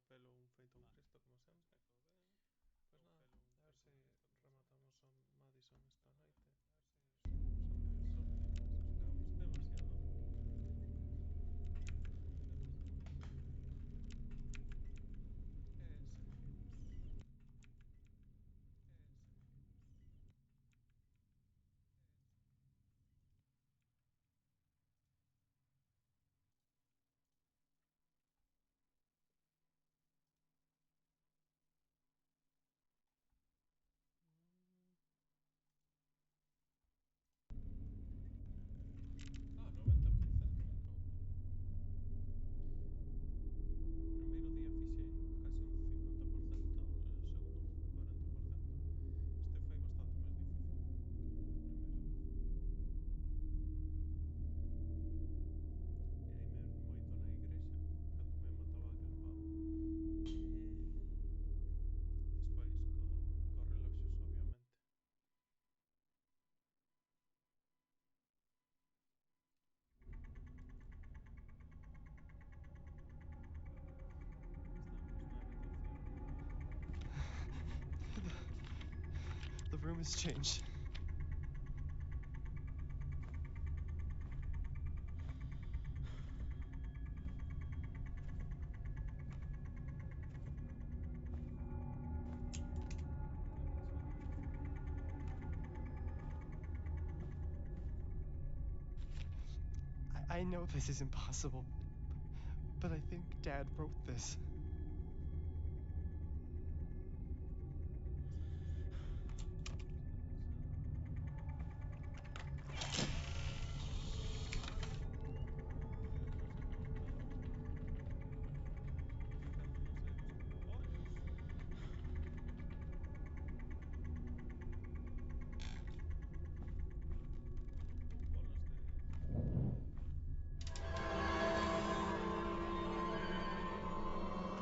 pelo, un feito, un Cristo, como sempre. Pois nada, a ver se rematamos o Madison esta noite. A ver se subimos a 3 horas. Nos quedamos demasiado. Seguimos. Ah, 90%, me cago en todo. Primeiro día fixen case un 50%, e o segundo un 40%. Este foi bastante máis difícil que a primeira vez. E dime moito na igrexa, cando me mataba aquel pavo. E despois co reloxos, obviamente. Estamos na habitación The room has changed. demasiado diferente. I know this is impossible, but I think Dad wrote this. Está demasiado. Cando non se conta cando non se os ollos ou bolas de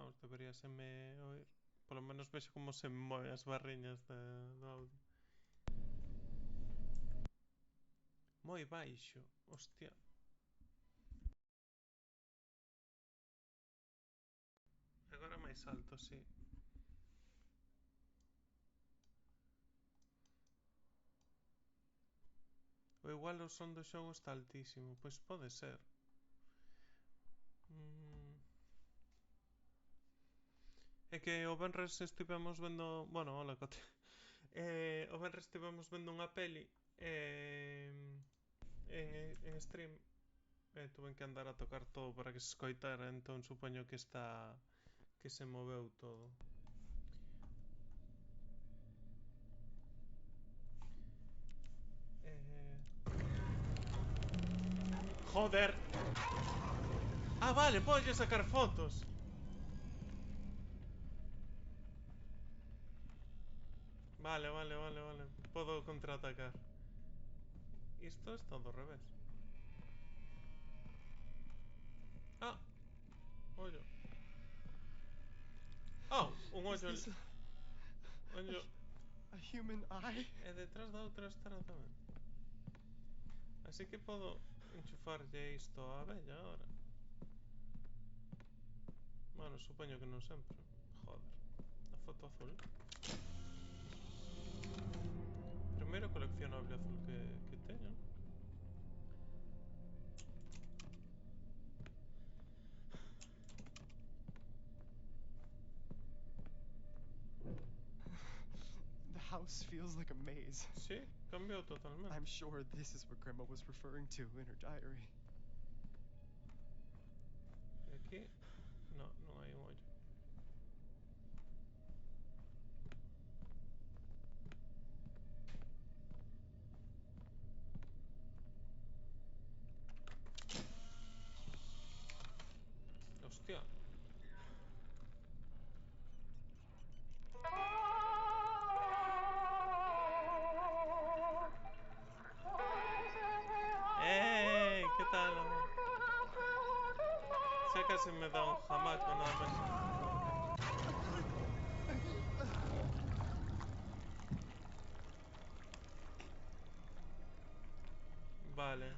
vamos, deberíaseme oír. Polo menos vexo como se moven as barriñas do audio. Moi baixo, hostia. Agora máis alto, sí. Ou igual o son do xogo está altísimo, pois pode ser. É que o venres estivemos vendo... Bueno, hola, Cote. O venres estivemos vendo unha peli en stream. Tuve que andar a tocar todo para que se escoitara, entón supoño que está... que se moveu todo. Joder! Ah, vale, podo sacar fotos. Vale. Podo contraatacar. Isto está do revés. Ah, ollo. Oh, un ollo. Is this Ollo. a human eye? E detrás da outra estará tamén. Así que podo enchufarlle isto á vella ahora. Bueno, supoño que non sempre. Joder. A foto azul. Primeiro coleccionable azul que teño. The house feels like a maze. Sí, cambiou totalmente. I'm sure this is what Grandma was referring to in her diary. E aquí... No, non hai un ollo. Hostia. ¿Qué tal? Se casi me da un jamaco nada máis. Vale.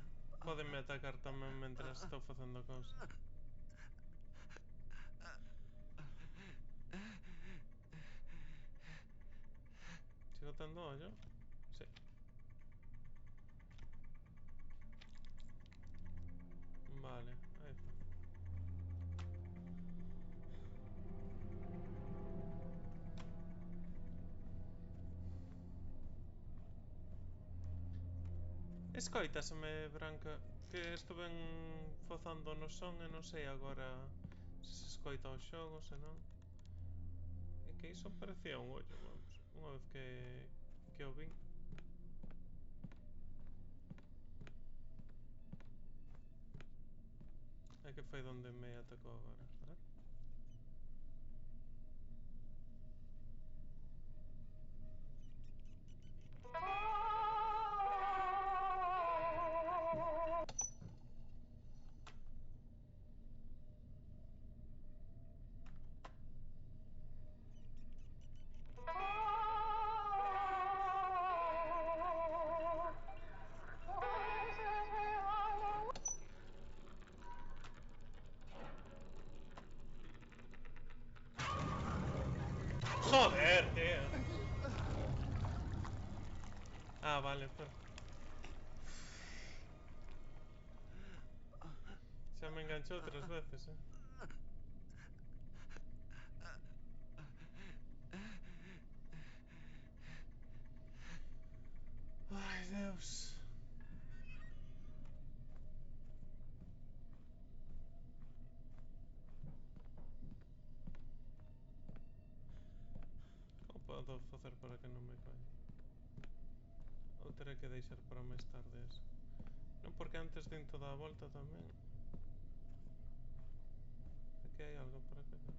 Pódenme atacar tamén mentras estou facendo cousas. Sigo tendo ollo? Sí. Vale, aí está. Escoitaseme, Branca, que estuven fozando no son e non sei agora se escoita o xogo, se non. É que iso parecía un ollo, vamos, unha vez que o vin. É que foi donde me atacou agora, a ver? Joder, tío. Ah, vale, pero... Xa me enganchou 3 veces, Ai, Deus. Como podo facer para que non me coña? Ou terei que deixar para máis tarde eso? Non, porque antes din toda a volta tamén. Aquí hai algo para coñer.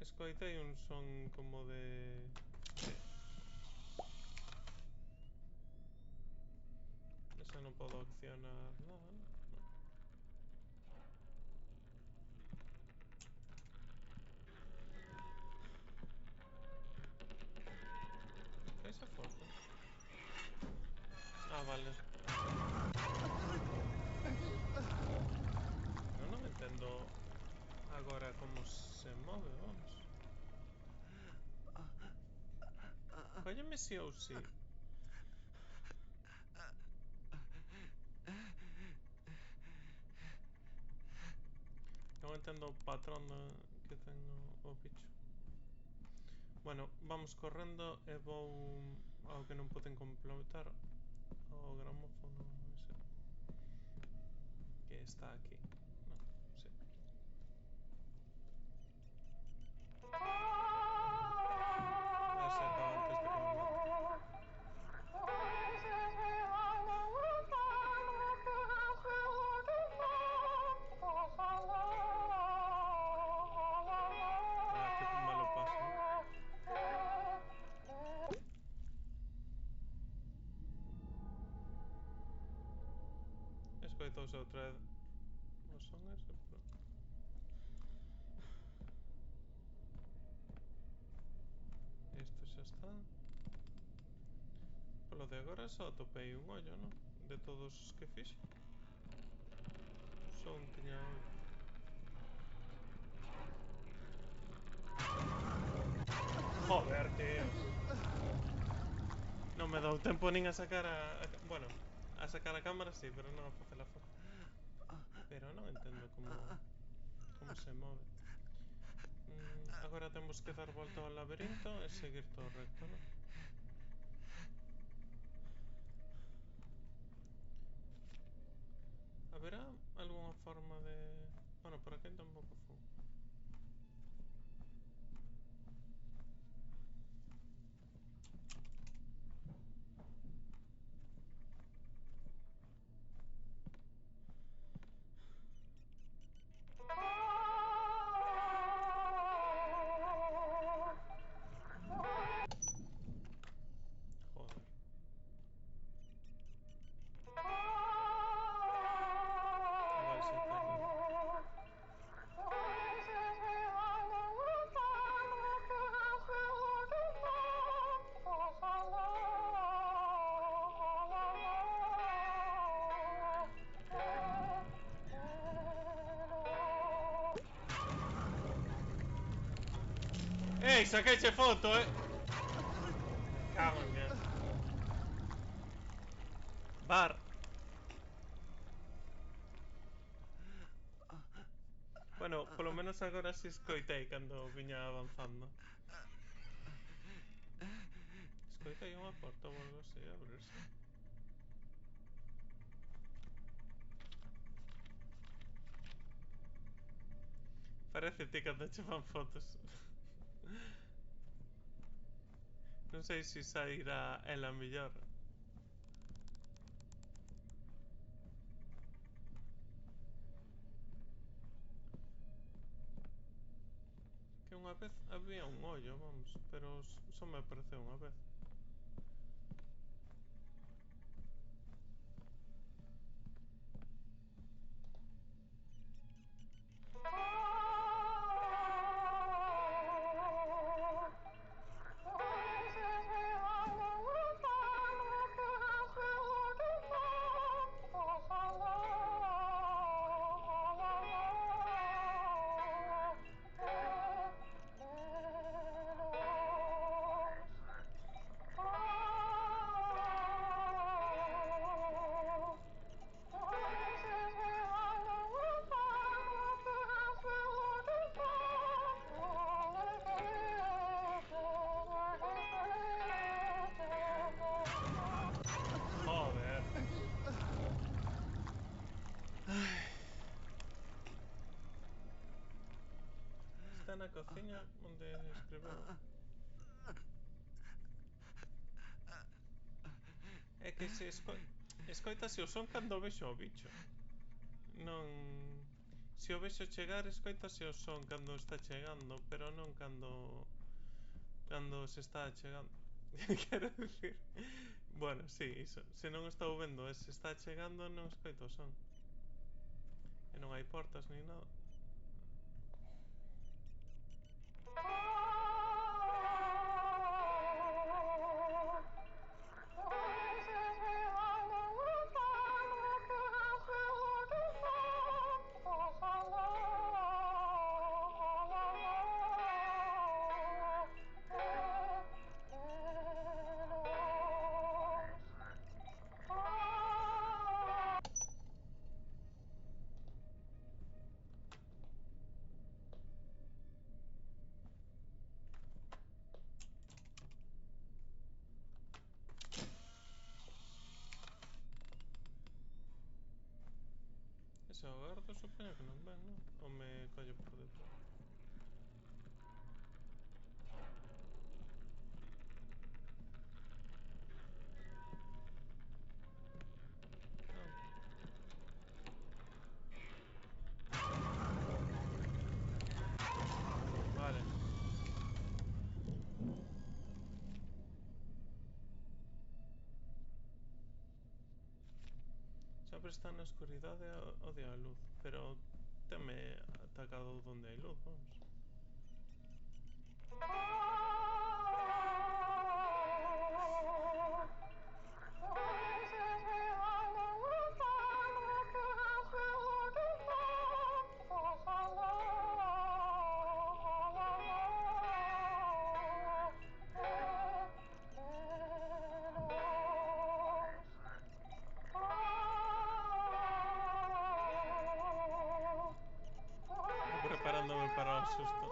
Escoitei un son como de... Esa non podo accionar nada, non? Que esa foto? Ah, vale. Pero non entendo agora como se move, vamos. Cólleme si ou si. Non entendo o patrón que ten o bicho. Bueno, vamos correndo e vou ao que non poden completar o gramófono ese que está aquí. Non, sí. A ver se acaba antes de que me mate. Ah, que malo paso. Escoitouse outra vez o son ese, pero... Isto xa está. Polo de agora só atopei un ollo, non? De todos os que fixe. Só un tiña ollo. Joder, tío. Non me dou tempo nin a sacar bueno, a sacar a cámara sí, pero non a facer a foto. Pero non entendo como se move. Agora temos que dar volta ao laberinto e seguir todo recto, non? Haberá algunha forma de... Bueno, por aquí tampouco fun. Joder. Igual xa tarde. Ei, saqueiche foto, Me cago en Dios. Bar. Bueno, polo menos agora si escoitei cando viña avanzando. Escoitei unha porta ou algo así abrirse. Parece ti cando che fan fotos. Non sei se sairá ela mellor. Que unha vez había un ollo, vamos, pero só me apareceu unha vez. Joder. Está na cociña onde escreveu. É que se escoitase o son cando vexo o bicho. Non... Se o vexo chegar, escoitase o son cando está chegando, pero non cando se está chegando. Quero dicir... Bueno, sí, iso. Se non estou vendo e se está chegando, non escoito o son. E non hai portas nin nada. Ese o gardo supoño que non ven, non? Ou me collo por detrás? Non. Vale. Sempre está na escuridade e odia a luz, pero tenme atacado donde hai luz, vamos. Preparándome para o susto.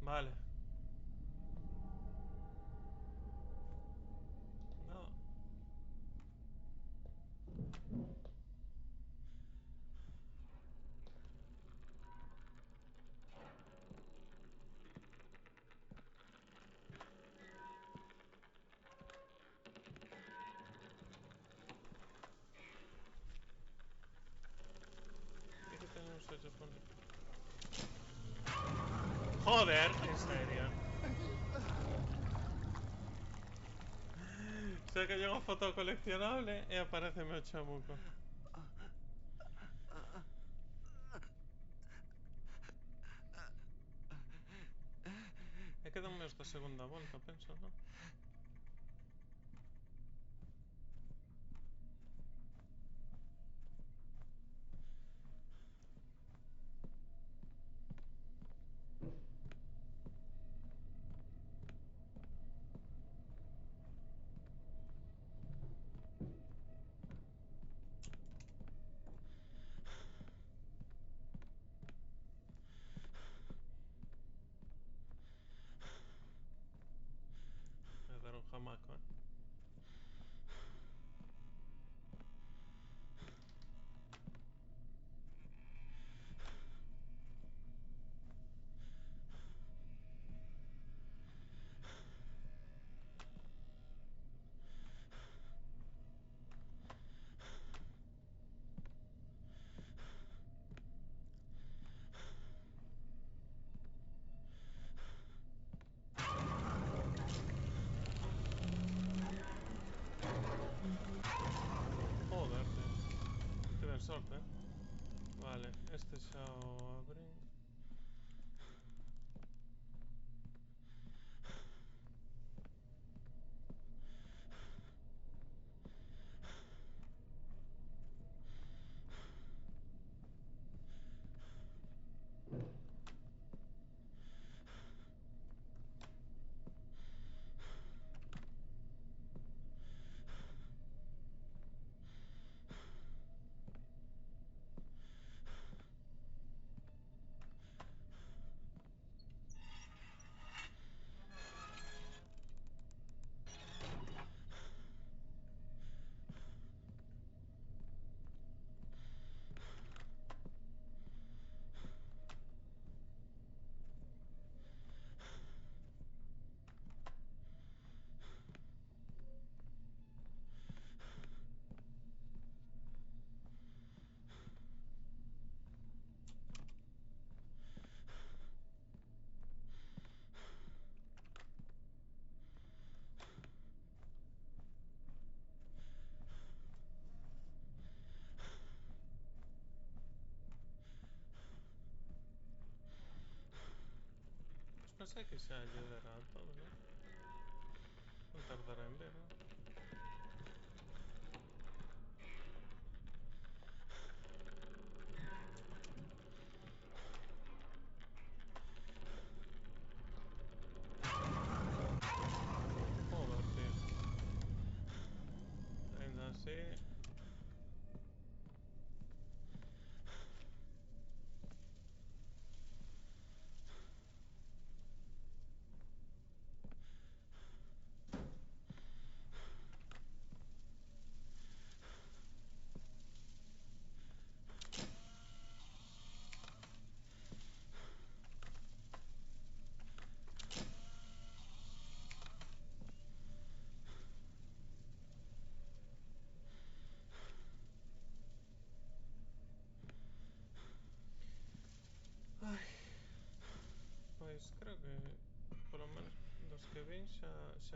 Vale. Nada. E que teño uns ollos bonitos. Joder, en serio. Sei que lle unha foto coleccionable e apareceme o chamuco. E quedan meus da segunda volta, penso, non? Voy a dar un jamaco, Joder, tío. Tiven sorte, Vale, este xa o abrín. sei que xa lle dará todo, non? Non tardará en ver, non? Joder, tío. Ainda así... Ai, pois creo que polo menos dos que vin xa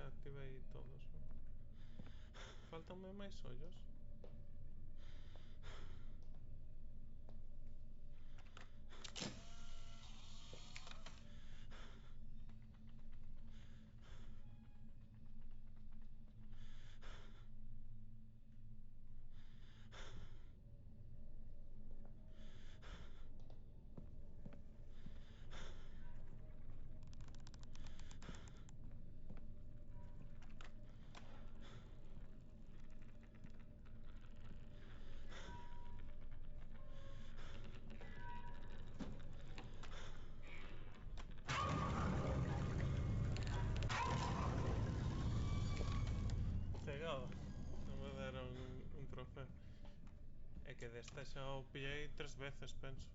activei todos, non? Faltanme máis ollos. Cegado. Non me deron un trofeo. É que desta xa o pillei 3 veces, penso.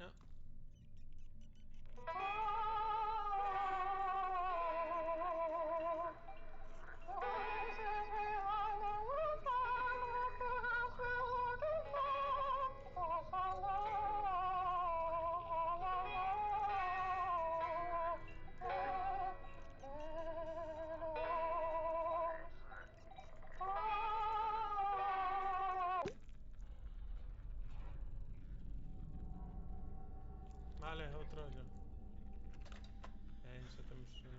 Ah, vale, outro ollo. Xa temos un...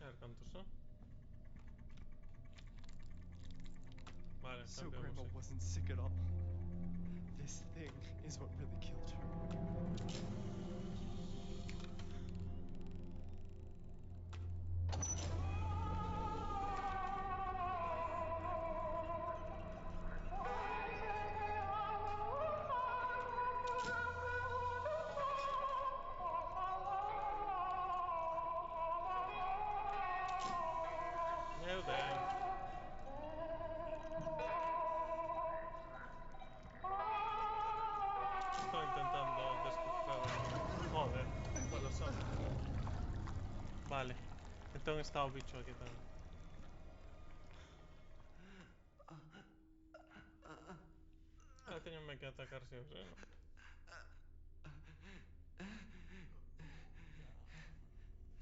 A ver cantos son. Vale, So cambiamos Grandma aquí. wasn't sick at all. This thing is what really killed her. Meu Deus. Estou intentando descargar o... Joder, corazón. Vale. Entón está o bicho aquí tamén. Ah, teñenme que atacar si o sei, non?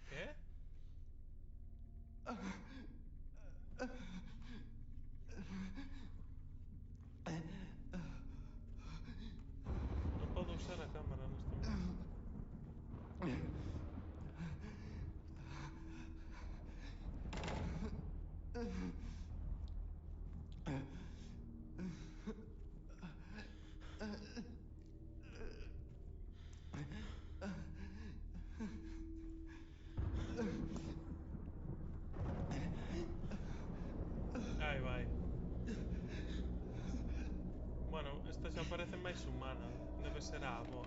Que? Non podo usar a cámara neste momento. Aí vai. Bueno, esta xa parece máis humana. Debe ser a avó.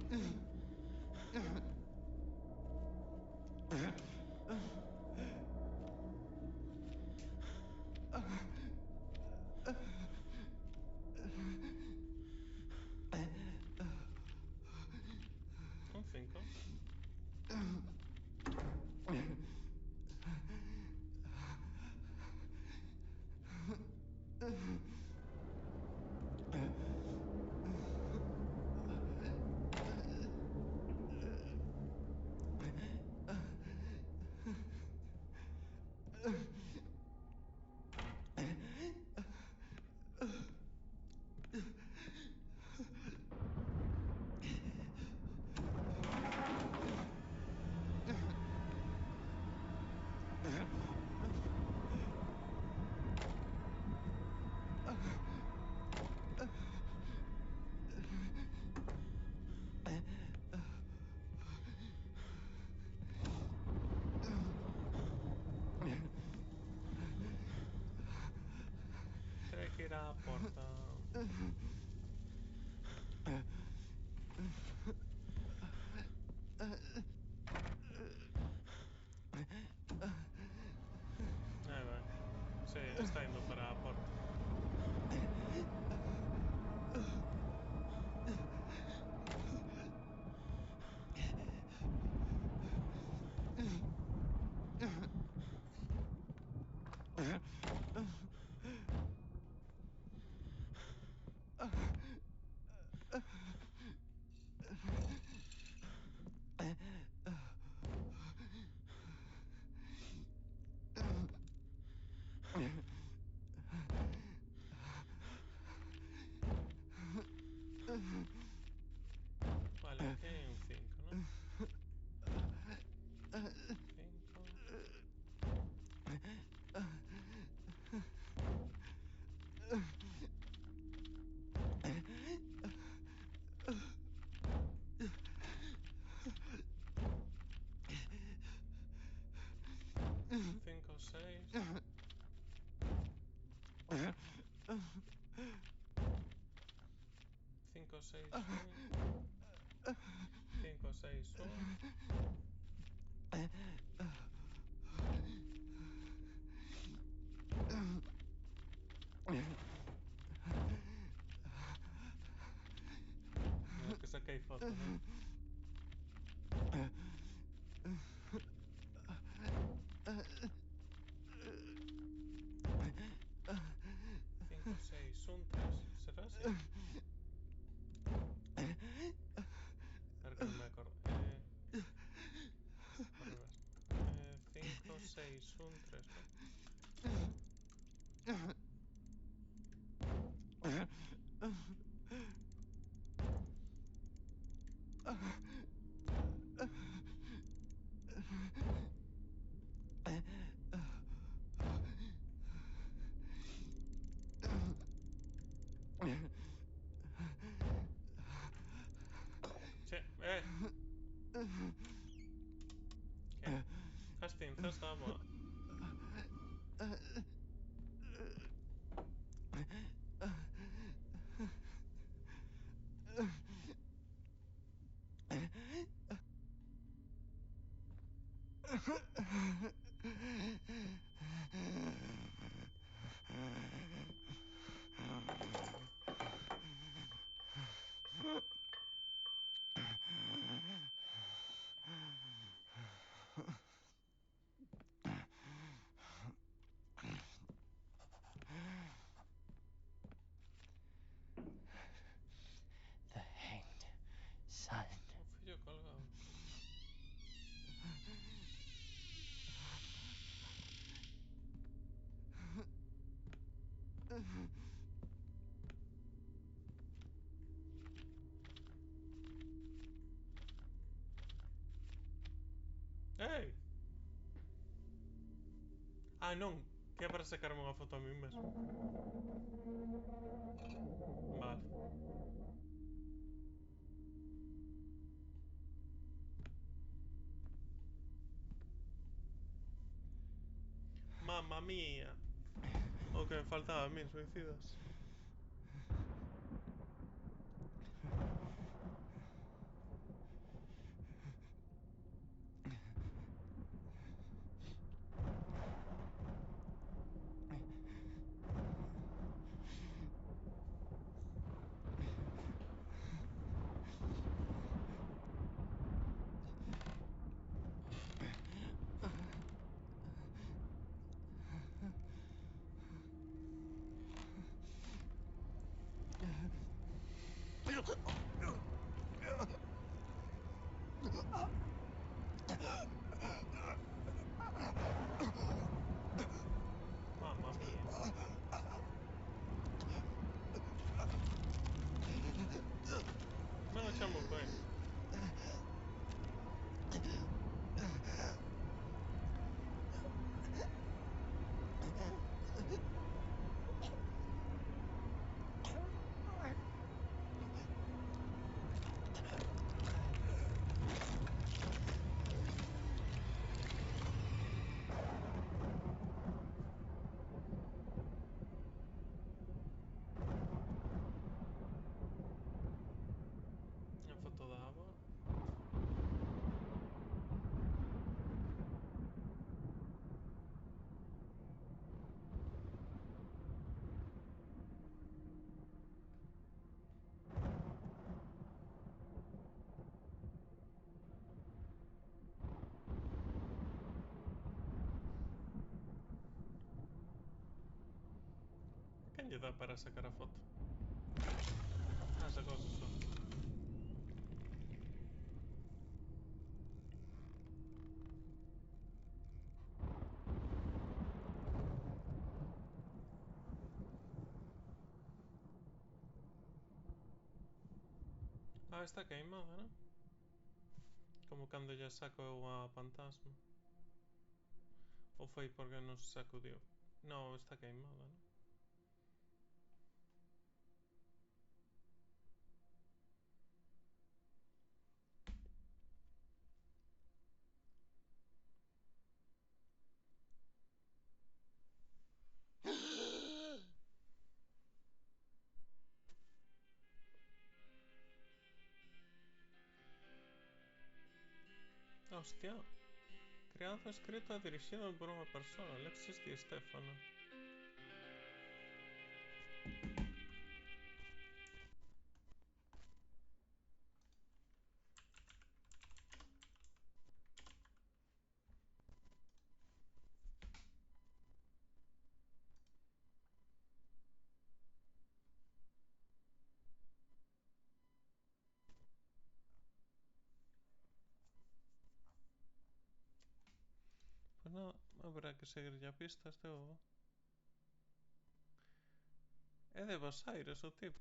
Un 5. Terei que ir á porta. Aí vai. Sí, está indo para a porta. Vale, aquí hai un 5, ¿no? 5, 6. 5, 6, 1. 5, 6, 1. Mira que saquei foto, ¿no? 5, 6, 1, 3. ¿Será así? A ver que non me acordo. Ao revés. 5, 6, 1, 3, ¿no? Sí, ¿Qué? Justin, thirst ammo. The hanged son. O fillo colgado. Ei! Ah, non. Que é para sacarme unha foto a mí mesmo. Vale. Mamma mía. O que me faltaba a mí, suicidas. Mamma mia. Me lo echamos ben. A foto da aba. Quen lle dá para sacar a foto? Ah, sacouse só. Ah, está queimada, non? Como cando lle saco eu a fantasma. Ou foi porque non se sacudiu? Non, está queimada, non? Hostia. Creado, escrito e dirixido por unha persoa, Alexis Di Stéfano. Pues nada, habrá que seguirlle a pista a este bobo. É de Bos Aires o tipo.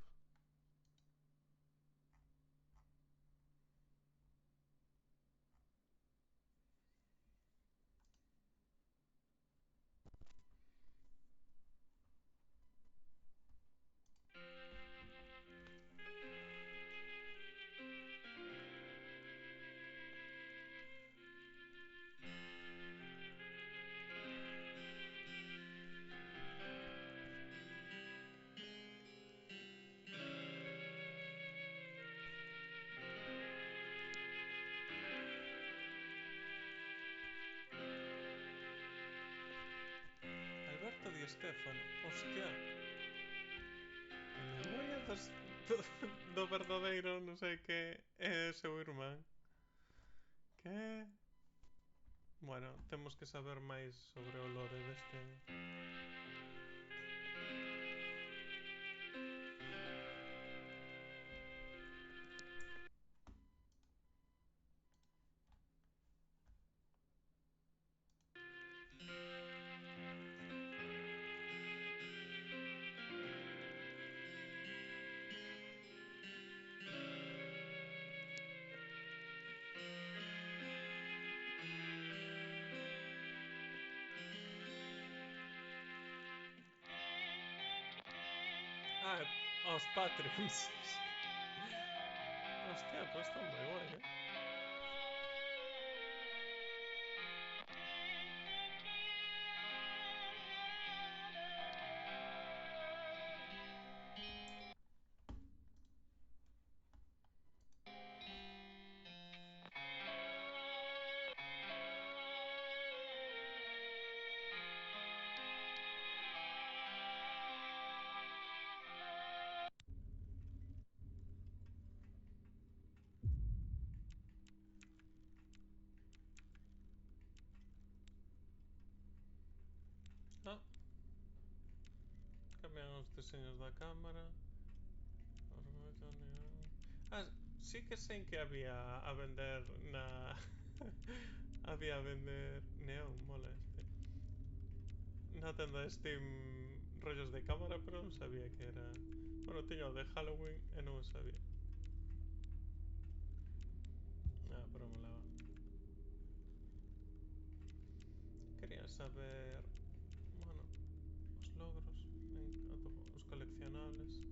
Alberto Di Stéfano. Hostia. Memoria do verdadeiro non sei que é seu irmán. Que? Bueno, temos que saber máis sobre o lore deste. Ah, aos Patreons. Hostia, pues está moi guai, deseños da cámara. Ah, sí que sei que había a vender na... había a vender neón, mola este. Na tenda de Steam rollos de cámara, pero non sabía que era... Bueno, tiño o de Halloween e non o sabía. Ah, pero molaba. Quería saber... Bueno, os logros, os coleccionables.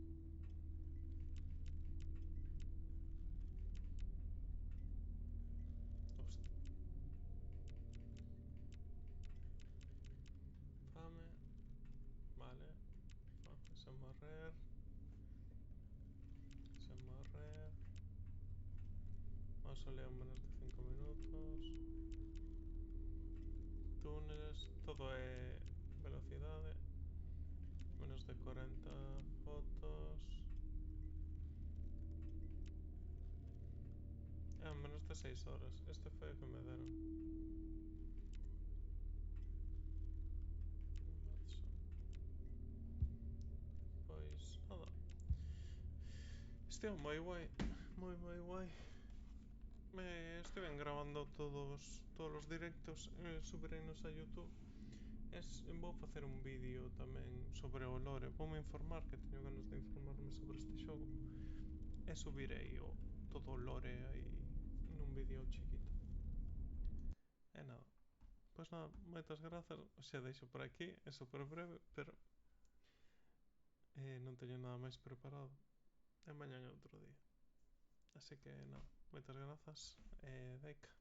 Hostia. Fame. Vale. Fame, sen morrer. Sen morrer. Mausoleo en menos de 5 minutos. Túneles. Todo é velocidade. Menos de 40 fotos. Ah, menos de 6 horas. Este foi o que me deron. Pois nada. Estivo moi guai. Moi guai. Estiven grabando todos os directos, subireinos a YouTube. Vou facer un vídeo tamén sobre o lore. Voume informar, que teño ganas de informarme sobre este xogo. E subirei todo o lore aí nun vídeo chiquito. E nada. Pois nada, moitas grazas. Xa deixo por aquí, é super breve, pero non teño nada máis preparado. E mañan é outro día. Así que nada, moitas grazas e deica.